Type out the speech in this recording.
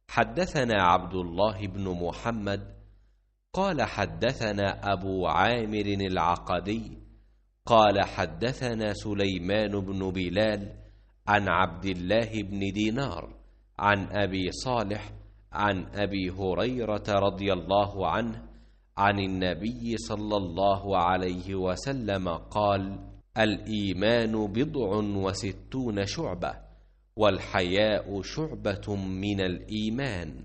حدثنا عبد الله بن محمد قال حدثنا أبو عامر العقدي قال حدثنا سليمان بن بلال عن عبد الله بن دينار عن أبي صالح عن أبي هريرة رضي الله عنه عن النبي صلى الله عليه وسلم قال: الإيمان 60 شعبة، والحياء شعبة من الإيمان।